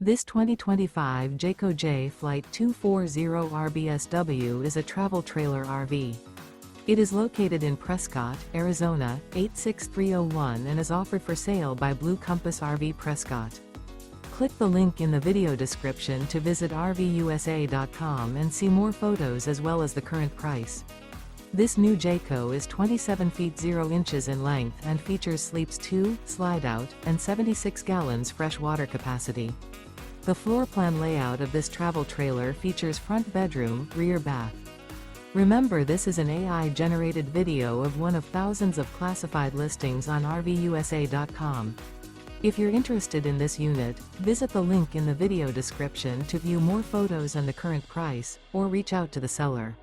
This 2025 Jayco Jay Flight 240 RBSW is a travel trailer RV. It is located in Prescott, Arizona, 86301 and is offered for sale by Blue Compass RV Prescott. Click the link in the video description to visit RVUSA.com and see more photos as well as the current price. This new Jayco is 27 feet 0 inches in length and features sleeps 2, slide-out, and 76 gallons fresh water capacity. The floor plan layout of this travel trailer features front bedroom, rear bath. Remember, this is an AI-generated video of one of thousands of classified listings on RVUSA.com. If you're interested in this unit, visit the link in the video description to view more photos and the current price, or reach out to the seller.